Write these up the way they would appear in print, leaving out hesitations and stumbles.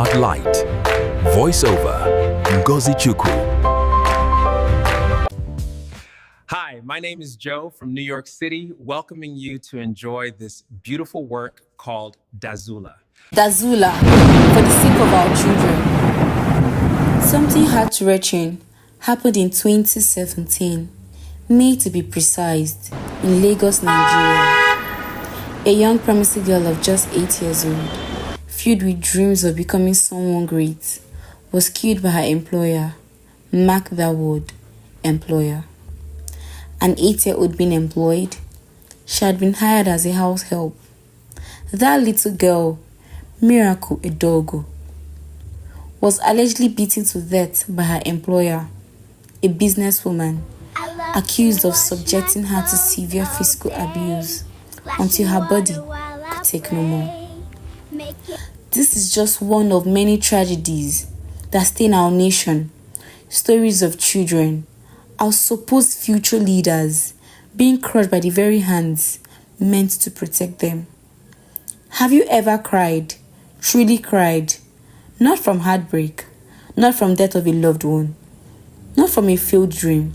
Spotlight. Voiceover, Ngozi Chukwu. Hi, my name is Joe from New York City, welcoming you to enjoy this beautiful work called Dazula. Dazula, for the sake of our children. Something heart-wrenching happened in 2017, May to be precise, in Lagos, Nigeria. A young promising girl of just 8 years old, filled with dreams of becoming someone great, was killed by her employer. Mark that word, employer. An 8-year-old being employed, she had been hired as a house help. That little girl, Miracle Edogo, was allegedly beaten to death by her employer, a businesswoman, accused of subjecting her to severe physical abuse until her body could take no more. This is just one of many tragedies that stain our nation. Stories of children, our supposed future leaders, being crushed by the very hands meant to protect them. Have you ever cried, truly cried, not from heartbreak, not from death of a loved one, not from a failed dream,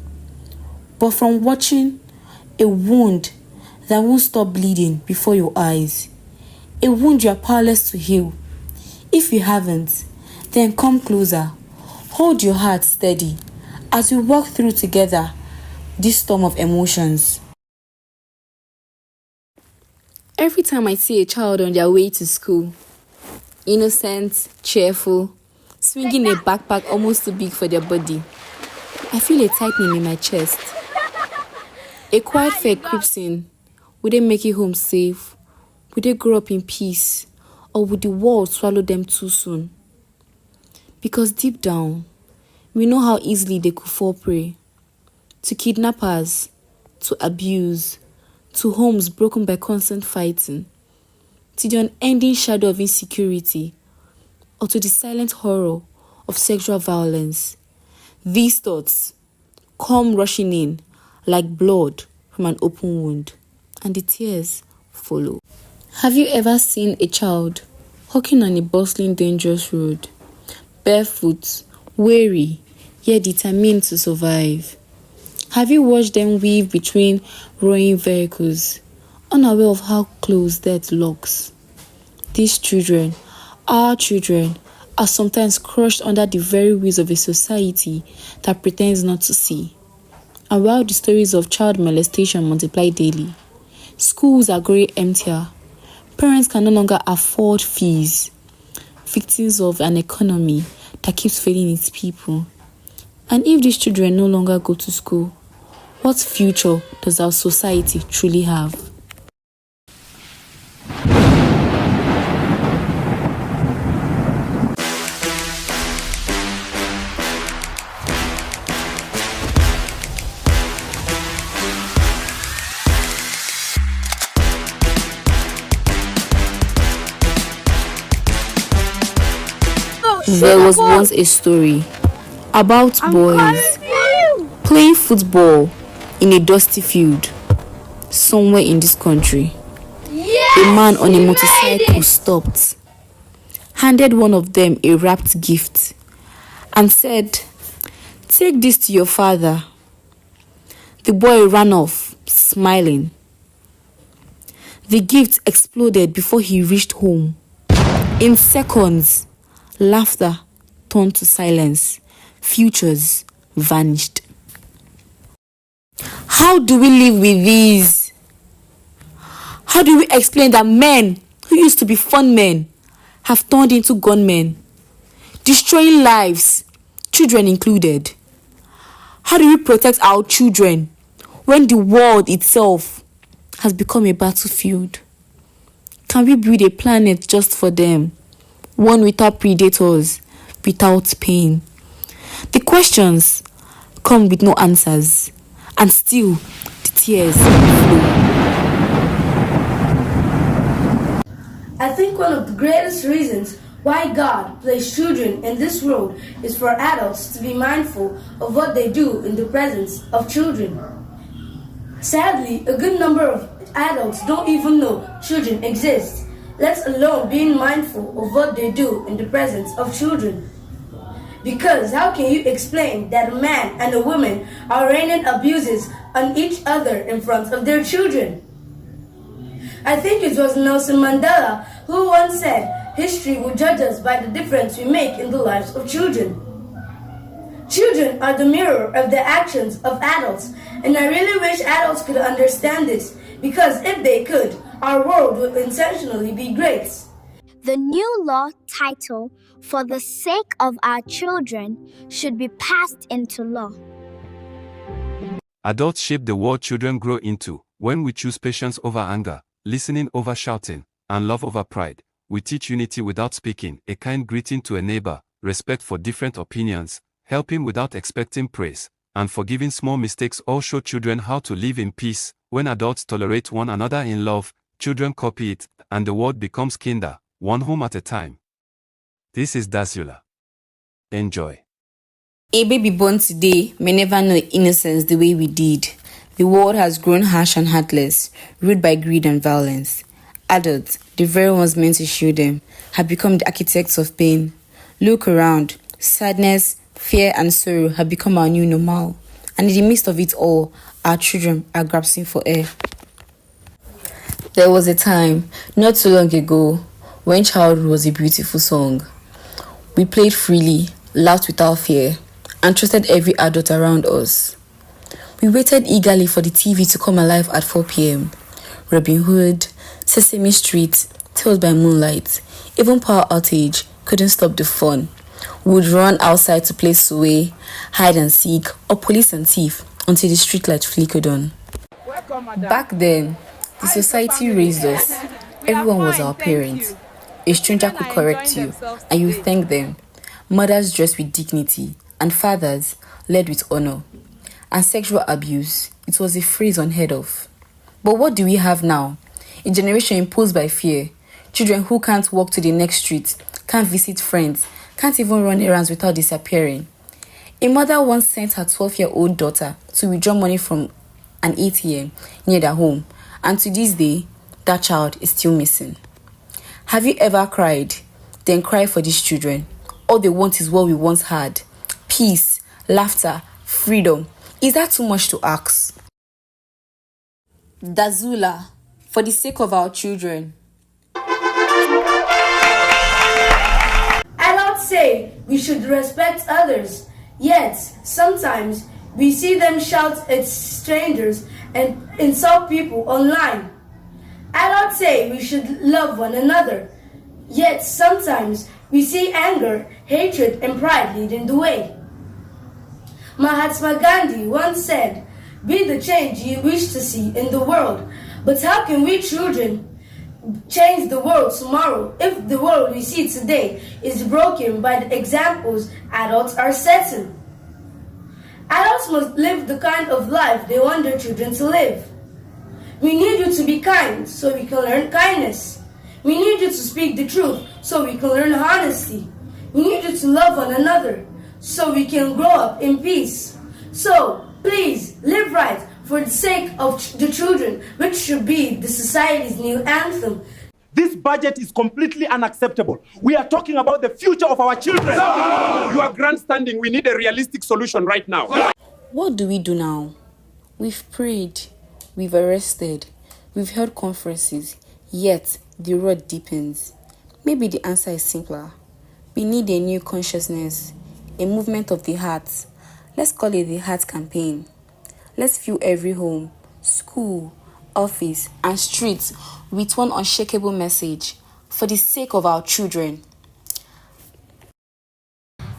but from watching a wound that won't stop bleeding before your eyes, a wound you are powerless to heal? If you haven't, then come closer, hold your heart steady as we walk through together this storm of emotions. Every time I see a child on their way to school, innocent, cheerful, swinging a backpack almost too big for their body, I feel a tightening in my chest. A quiet fear creeps in. Would they make it home safe? Would they grow up in peace? Or would the world swallow them too soon? Because deep down, we know how easily they could fall prey to kidnappers, to abuse, to homes broken by constant fighting, to the unending shadow of insecurity, or to the silent horror of sexual violence. These thoughts come rushing in like blood from an open wound, and the tears follow. Have you ever seen a child walking on a bustling, dangerous road, barefoot, weary, yet determined to survive? Have you watched them weave between rolling vehicles, unaware of how close death looks? These children, our children, are sometimes crushed under the very wheels of a society that pretends not to see. And while the stories of child molestation multiply daily, schools are growing emptier, parents can no longer afford fees, victims of an economy that keeps failing its people. And if these children no longer go to school, what future does our society truly have? There was once a story about boys playing football in a dusty field somewhere in this country. A man on a motorcycle stopped, handed one of them a wrapped gift, and said, "Take this to your father." The boy ran off, smiling. The gift exploded before he reached home. In seconds, laughter turned to silence. Futures vanished. How do we live with these? How do we explain that men who used to be fun men have turned into gunmen, destroying lives, children included? How do we protect our children when the world itself has become a battlefield? Can we build a planet just for them? One without predators, without pain? The questions come with no answers, and still the tears flow. I think one of the greatest reasons why God placed children in this world is for adults to be mindful of what they do in the presence of children. Sadly, a good number of adults don't even know children exist. let alone being mindful of what they do in the presence of children. Because how can you explain that a man and a woman are raining abuses on each other in front of their children? I think it was Nelson Mandela who once said, history will judge us by the difference we make in the lives of children. Children are the mirror of the actions of adults, and I really wish adults could understand this, because if they could, our world would intentionally be great. The new law title, For the Sake of Our Children, should be passed into law. Adults shape the world children grow into. When we choose patience over anger, listening over shouting, and love over pride, we teach unity without speaking, a kind greeting to a neighbor, respect for different opinions, helping without expecting praise, and forgiving small mistakes all show children how to live in peace. When adults tolerate one another in love, children copy it, and the world becomes kinder, one home at a time. This is Dazula. Enjoy. A baby born today may never know innocence the way we did. The world has grown harsh and heartless, ruled by greed and violence. Adults, the very ones meant to shield them, have become the architects of pain. Look around. Sadness, fear, and sorrow have become our new normal. And in the midst of it all, our children are grasping for air. There was a time, not too long ago, when childhood was a beautiful song. We played freely, laughed without fear, and trusted every adult around us. We waited eagerly for the TV to come alive at 4 p.m. Robin Hood, Sesame Street, Tales by Moonlight, even Power Outage couldn't stop the fun. We would run outside to play sway, hide and seek, or police and thief until the streetlight flickered on. Back then, the society raised us. Everyone was our parent. A stranger could correct you, and you thank them. Mothers dressed with dignity, and fathers led with honor. And sexual abuse, it was a phrase unheard of. But what do we have now? A generation imposed by fear. Children who can't walk to the next street, can't visit friends, can't even run errands without disappearing. A mother once sent her 12-year-old daughter to withdraw money from an ATM near their home, and to this day, that child is still missing. Have you ever cried? Then cry for these children. All they want is what we once had. Peace, laughter, freedom. Is that too much to ask? Dazula, for the sake of our children. Adults say we should respect others, yet sometimes we see them shout at strangers and insult people online. Adults say we should love one another, yet sometimes we see anger, hatred, and pride leading the way. Mahatma Gandhi once said, "Be the change you wish to see in the world." But how can we children change the world tomorrow if the world we see today is broken by the examples adults are setting? Adults must live the kind of life they want their children to live. We need you to be kind so we can learn kindness. We need you to speak the truth so we can learn honesty. We need you to love one another so we can grow up in peace. So, please, live right for the sake of the children, which should be the society's new anthem. This budget is completely unacceptable. We are talking about the future of our children. You are grandstanding. We need a realistic solution right now. What do we do now? We've prayed, we've arrested, we've held conferences, yet the road deepens. Maybe the answer is simpler. We need a new consciousness, a movement of the heart. Let's call it the Heart Campaign. Let's fill every home, school, office, and streets with one unshakable message for the sake of our children.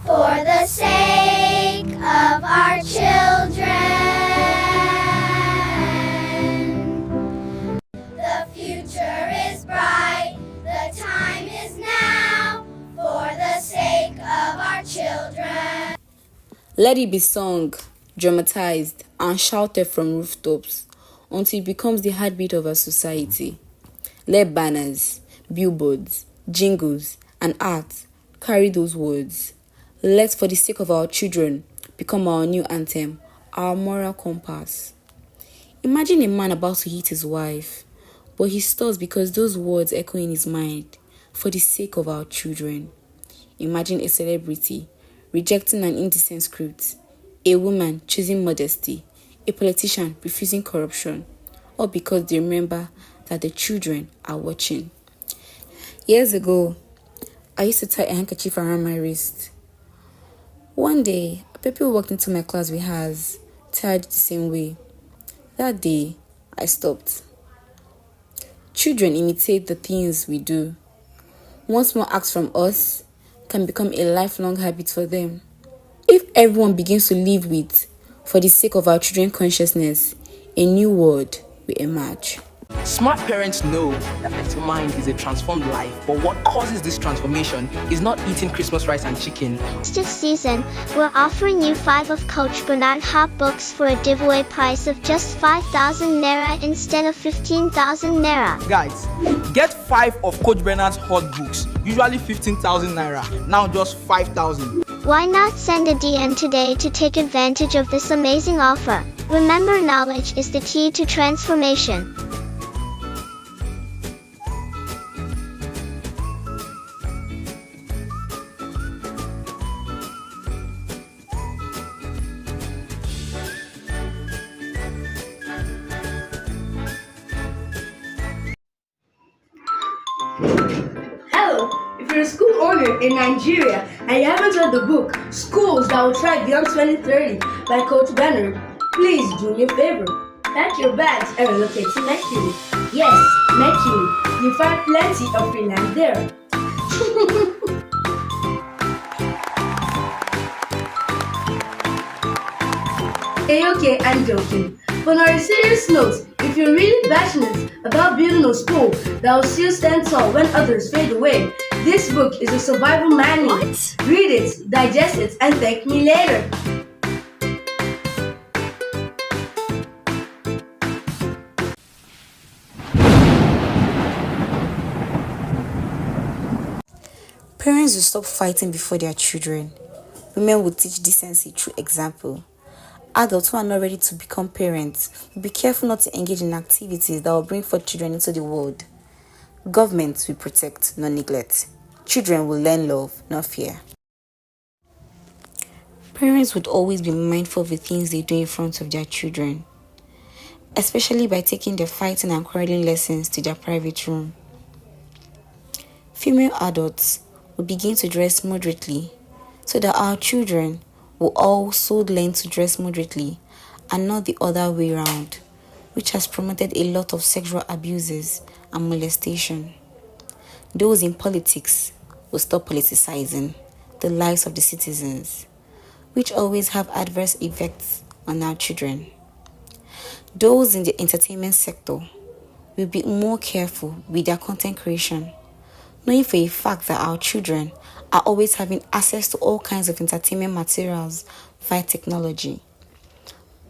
For the sake of our children, the future is bright, the time is now, for the sake of our children. Let it be sung, dramatized, and shouted from rooftops until it becomes the heartbeat of our society. Let banners, billboards, jingles, and art carry those words. Let For the Sake of Our Children become our new anthem, our moral compass. Imagine a man about to hit his wife, but he stops because those words echo in his mind. For the sake of our children. Imagine a celebrity rejecting an indecent script, a woman choosing modesty, a politician refusing corruption, all because they remember that the children are watching. Years ago, I used to tie a handkerchief around my wrist. One day, a people walked into my class with hers, tied the same way. That day, I stopped. Children imitate the things we do. One small act from us can become a lifelong habit for them. If everyone begins to live with, for the sake of our children's consciousness, a new world will emerge. Smart parents know that a mind is a transformed life, but what causes this transformation is not eating Christmas rice and chicken. This season, we're offering you 5 of Coach Bernard Hop books for a giveaway price of just 5,000 Naira instead of 15,000 Naira. Guys, get 5 of Coach Bernard's hot books, usually 15,000 Naira, now just 5,000. Why not send a DM today to take advantage of this amazing offer? Remember, knowledge is the key to transformation. Hello, if you're a school owner in Nigeria and you haven't read the book Schools That Will Thrive Beyond 2030 by Coach Bernard, please do me a favor. Pack your bags and relocate to Mercury. Yes, Mercury. You'll find plenty of free land there. Okay, I'm joking. But on a serious note, if you're really passionate about building a school that will still stand tall when others fade away, this book is a survival manual. Read it, digest it, and thank me later. Parents will stop fighting before their children. Women will teach decency through example. Adults who are not ready to become parents will be careful not to engage in activities that will bring forth children into the world. Governments will protect, not neglect. Children will learn love, not fear. Parents would always be mindful of the things they do in front of their children, especially by taking their fighting and quarreling lessons to their private room. Female adults will begin to dress moderately so that our children will also learn to dress moderately and not the other way around, which has promoted a lot of sexual abuses and molestation. Those in politics will stop politicizing the lives of the citizens, which always have adverse effects on our children. Those in the entertainment sector will be more careful with their content creation, knowing for a fact that our children are always having access to all kinds of entertainment materials via technology.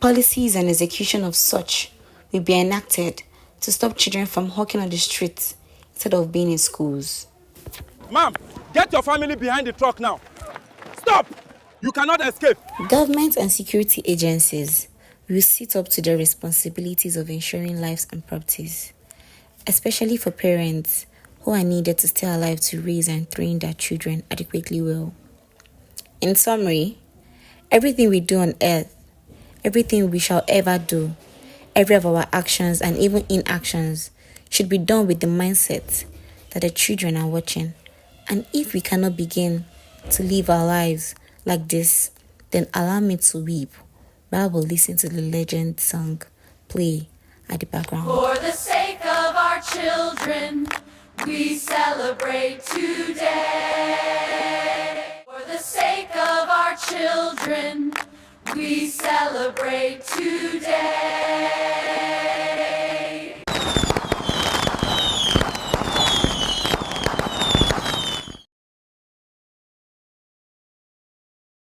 Policies and execution of such will be enacted to stop children from hawking on the streets instead of being in schools. Ma'am, get your family behind the truck now. Stop! You cannot escape. Government and security agencies will sit up to their responsibilities of ensuring lives and properties, especially for parents who are needed to stay alive to raise and train their children adequately well. In summary, everything we do on earth, everything we shall ever do, every of our actions and even inactions should be done with the mindset that the children are watching. And if we cannot begin to live our lives like this, then allow me to weep while we listen to the legend song play at the background. For the sake of our children, we celebrate today. For the sake of our children, we celebrate today.